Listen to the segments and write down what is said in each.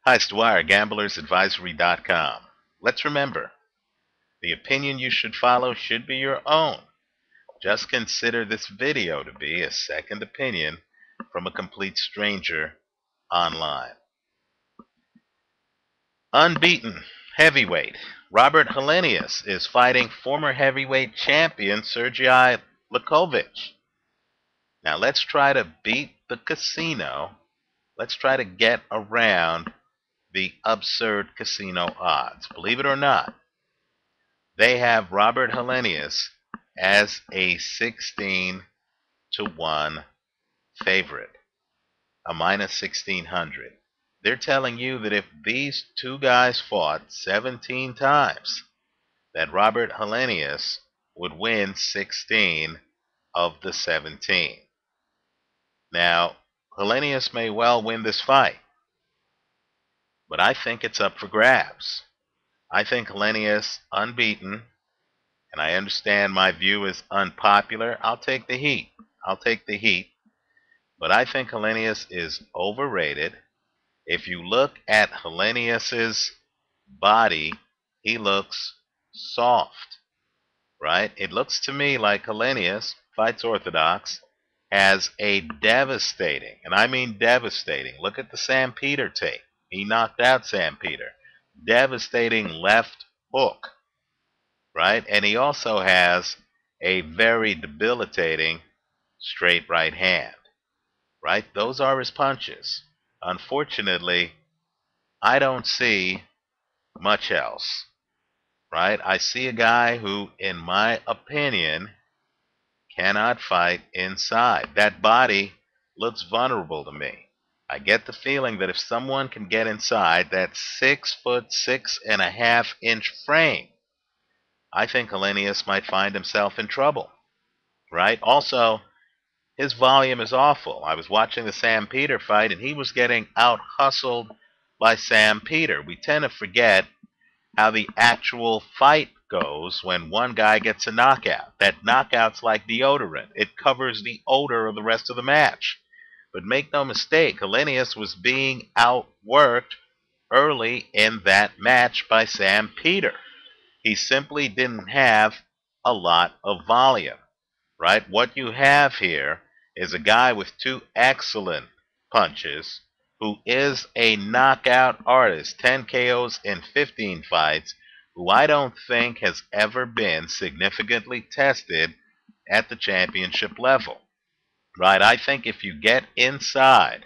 Hi, it's Dwyer, gamblersadvisory.com. Let's remember, the opinion you should follow should be your own. Just consider this video to be a second opinion from a complete stranger online. Unbeaten heavyweight Robert Helenius is fighting former heavyweight champion Siarhei Liakhovich. Now let's try to beat the casino. Let's try to get around the absurd casino odds. Believe it or not, they have Robert Helenius as a 16 to 1 favorite, a minus 1600. They're telling you that if these two guys fought 17 times, that Robert Helenius would win 16 of the 17. Now, Helenius may well win this fight, but I think it's up for grabs. I think Helenius unbeaten, and I understand my view is unpopular. I'll take the heat. But I think Helenius is overrated. If you look at Helenius's body, he looks soft, right? It looks to me like Helenius, fights orthodox, has a devastating, and I mean devastating, look at the Sam Peter tape. He knocked out Sam Peter. Devastating left hook, right? And he also has a very debilitating straight right hand, right? Those are his punches. Unfortunately, I don't see much else, right? I see a guy who, in my opinion, cannot fight inside. That body looks vulnerable to me. I get the feeling that if someone can get inside that 6'6.5" frame, I think Helenius might find himself in trouble, right? Also, his volume is awful. I was watching the Sam Peter fight, and he was getting out-hustled by Sam Peter. We tend to forget how the actual fight goes when one guy gets a knockout. That knockout's like deodorant. It covers the odor of the rest of the match. But make no mistake, Helenius was being outworked early in that match by Sam Peter. He simply didn't have a lot of volume, right? What you have here is a guy with two excellent punches who is a knockout artist, 10 KOs in 15 fights, who I don't think has ever been significantly tested at the championship level, right? I think if you get inside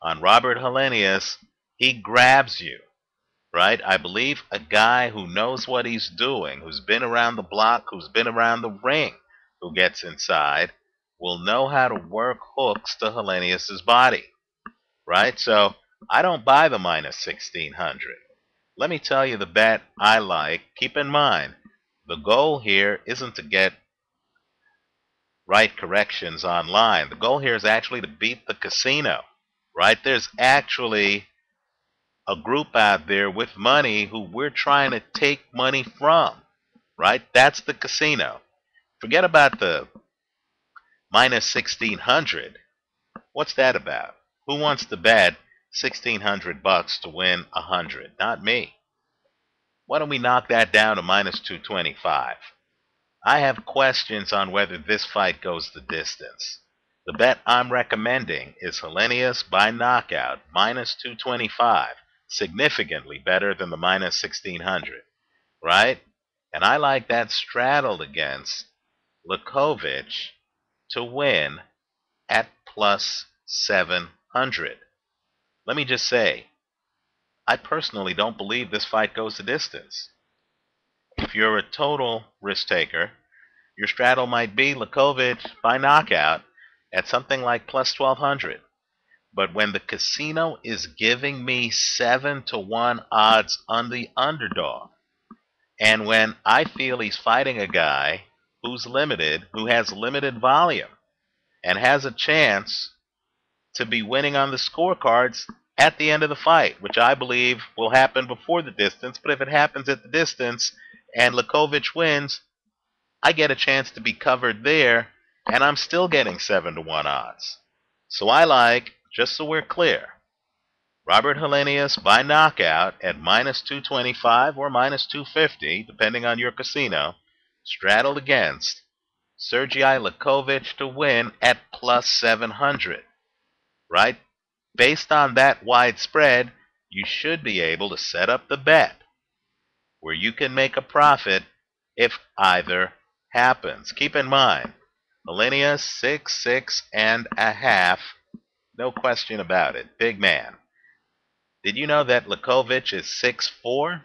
on Robert Helenius, he grabs you, right? I believe a guy who knows what he's doing, who's been around the block, who's been around the ring, who gets inside, will know how to work hooks to Helenius's body, right? So I don't buy the minus 1600. Let me tell you the bet I like. Keep in mind, the goal here isn't to get right corrections online. The goal here is actually to beat the casino, right? There's actually a group out there with money who we're trying to take money from, right? That's the casino. Forget about the minus 1600. What's that about? Who wants to bet $1,600 to win 100? Not me. Why don't we knock that down to minus 225? I have questions on whether this fight goes the distance. The bet I'm recommending is Helenius by knockout, minus 225, significantly better than the minus 1600, right? And I like that straddled against Liakhovich to win at plus 700. Let me just say, I personally don't believe this fight goes the distance. If you're a total risk taker, your straddle might be Liakhovich by knockout at something like plus 1200. But when the casino is giving me 7 to 1 odds on the underdog, and when I feel he's fighting a guy who's limited, who has limited volume, and has a chance to be winning on the scorecards at the end of the fight, which I believe will happen before the distance, but if it happens at the distance and Liakhovich wins, I get a chance to be covered there, and I'm still getting 7 to 1 odds. So I like, just so we're clear, Robert Helenius by knockout at minus 225 or minus 250, depending on your casino, straddled against Siarhei Liakhovich to win at plus 700, right? Based on that wide spread, you should be able to set up the bet where you can make a profit if either happens. Keep in mind, Helenius 6'6.5", no question about it, big man. Did you know that Liakhovich is 6'4"?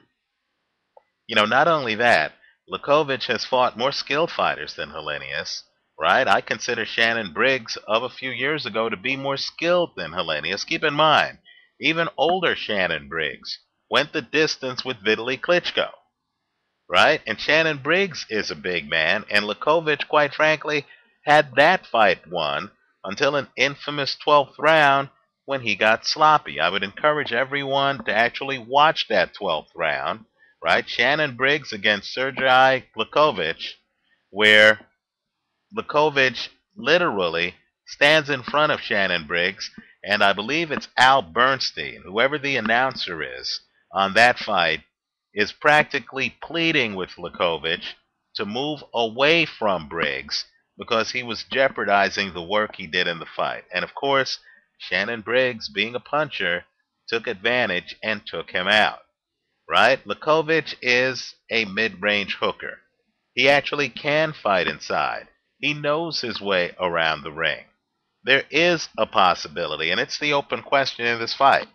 Not only that, Liakhovich has fought more skilled fighters than Helenius, right? I consider Shannon Briggs of a few years ago to be more skilled than Helenius. Keep in mind, even older Shannon Briggs went the distance with Vitaly Klitschko, right? And Shannon Briggs is a big man, and Liakhovich, quite frankly, had that fight won until an infamous 12th round when he got sloppy. I would encourage everyone to actually watch that 12th round, right? Shannon Briggs against Siarhei Liakhovich, where Liakhovich literally stands in front of Shannon Briggs, and I believe it's Al Bernstein, whoever the announcer is on that fight, is practically pleading with Liakhovich to move away from Briggs because he was jeopardizing the work he did in the fight. And of course, Shannon Briggs, being a puncher, took advantage and took him out, right? Liakhovich is a mid-range hooker. He actually can fight inside. He knows his way around the ring. There is a possibility, and it's the open question in this fight,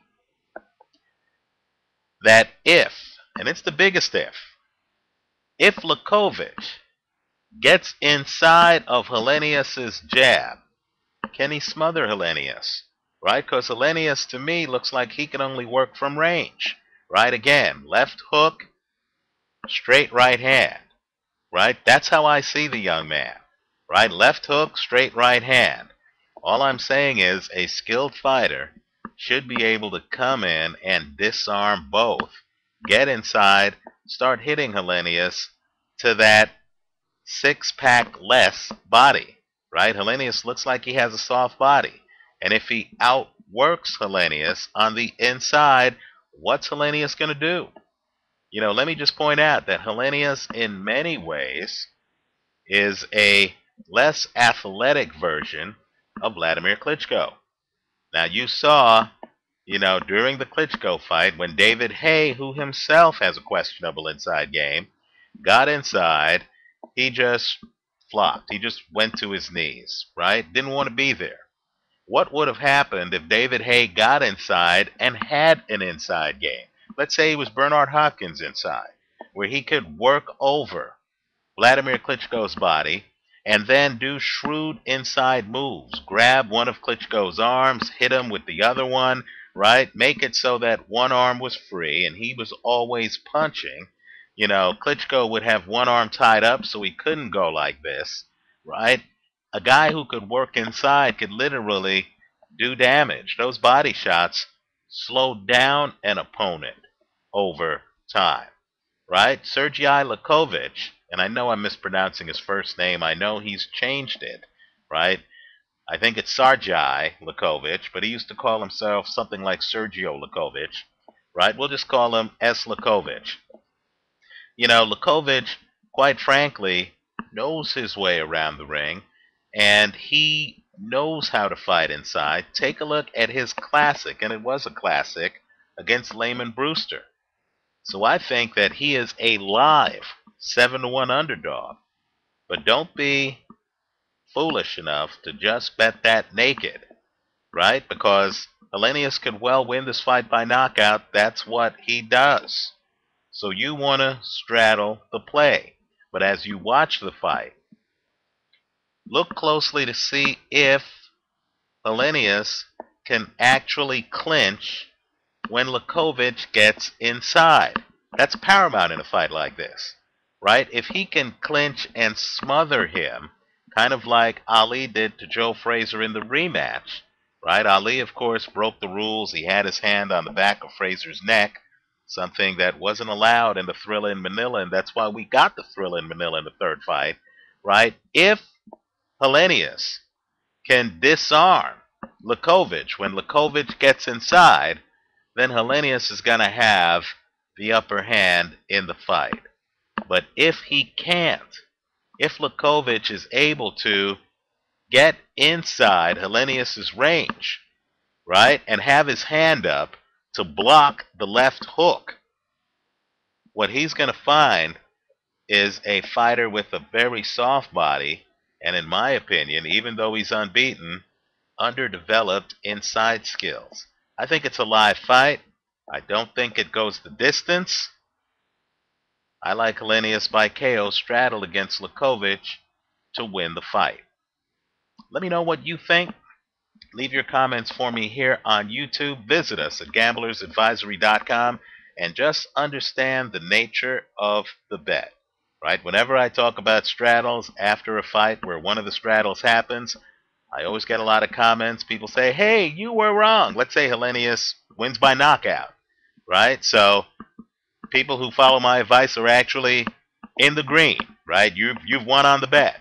that if, and it's the biggest if Liakhovich gets inside of Helenius's jab, can he smother Helenius? Right? Because Helenius, to me, looks like he can only work from range. Right? Again, left hook, straight right hand. Right? That's how I see the young man. Right? Left hook, straight right hand. All I'm saying is a skilled fighter should be able to come in and disarm both, get inside, start hitting Helenius to that six-pack less body, right? Helenius looks like he has a soft body. And if he outworks Helenius on the inside, what's Helenius going to do? Let me just point out that Helenius, in many ways, is a less athletic version of Vladimir Klitschko. Now, you saw, during the Klitschko fight, when David Haye, who himself has a questionable inside game, got inside, he just flopped. He just went to his knees, right? Didn't want to be there. What would have happened if David Haye got inside and had an inside game? Let's say he was Bernard Hopkins inside, where he could work over Vladimir Klitschko's body and then do shrewd inside moves. Grab one of Klitschko's arms, hit him with the other one, right? Make it so that one arm was free and he was always punching. Klitschko would have one arm tied up so he couldn't go like this, right? A guy who could work inside could literally do damage. Those body shots slow down an opponent over time, right? Siarhei Liakhovich, and I know I'm mispronouncing his first name. I know he's changed it, right? I think it's Siarhei Liakhovich, but he used to call himself something like Sergio Liakhovich, right? We'll just call him S. Liakhovich. Liakhovich, quite frankly, knows his way around the ring, and he knows how to fight inside. Take a look at his classic, and it was a classic, against Layman Brewster. So I think that he is a live 7-1 underdog. But don't be foolish enough to just bet that naked, right? Because Helenius could well win this fight by knockout. That's what he does. So you want to straddle the play. But as you watch the fight, look closely to see if Helenius can actually clinch when Liakhovich gets inside. That's paramount in a fight like this, right? If he can clinch and smother him, kind of like Ali did to Joe Frazier in the rematch, right? Ali, of course, broke the rules. He had his hand on the back of Frazier's neck, something that wasn't allowed in the Thrilla in Manila, and that's why we got the Thrilla in Manila in the third fight, right? If Helenius can disarm Liakhovich when Liakhovich gets inside, then Helenius is going to have the upper hand in the fight. But if he can't, if Liakhovich is able to get inside Helenius's range, right, and have his hand up to block the left hook, what he's going to find is a fighter with a very soft body, and in my opinion, even though he's unbeaten, underdeveloped inside skills. I think it's a live fight. I don't think it goes the distance. I like Helenius by KO straddle against Liakhovich to win the fight. Let me know what you think. Leave your comments for me here on YouTube. Visit us at gamblersadvisory.com and just understand the nature of the bet. Right? Whenever I talk about straddles after a fight where one of the straddles happens, I always get a lot of comments. People say, hey, you were wrong. Let's say Helenius wins by knockout. Right? So people who follow my advice are actually in the green. Right? You've won on the bet.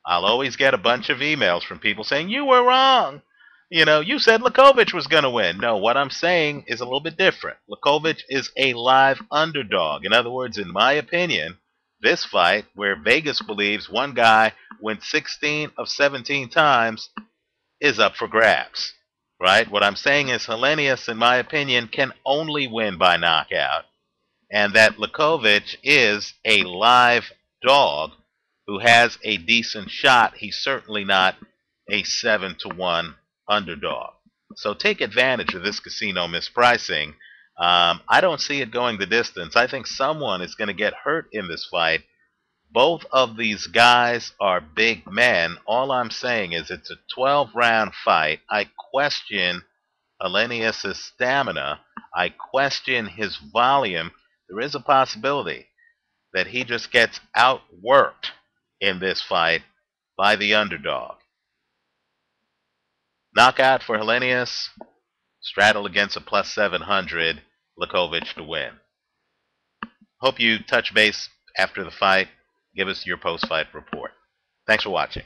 I'll always get a bunch of emails from people saying, you were wrong. You know, you said Liakhovich was going to win. No, what I'm saying is a little bit different. Liakhovich is a live underdog. In other words, in my opinion, this fight, where Vegas believes one guy wins 16 of 17 times, is up for grabs. Right? What I'm saying is Helenius, in my opinion, can only win by knockout, and that Liakhovich is a live dog who has a decent shot. He's certainly not a 7-1 underdog. So take advantage of this casino mispricing. I don't see it going the distance. I think someone is going to get hurt in this fight. Both of these guys are big men. All I'm saying is it's a 12-round fight. I question Helenius' stamina. I question his volume. There is a possibility that he just gets outworked in this fight by the underdog. Knockout for Helenius, straddle against a plus 700, Liakhovich to win. Hope you touch base after the fight. Give us your post-fight report. Thanks for watching.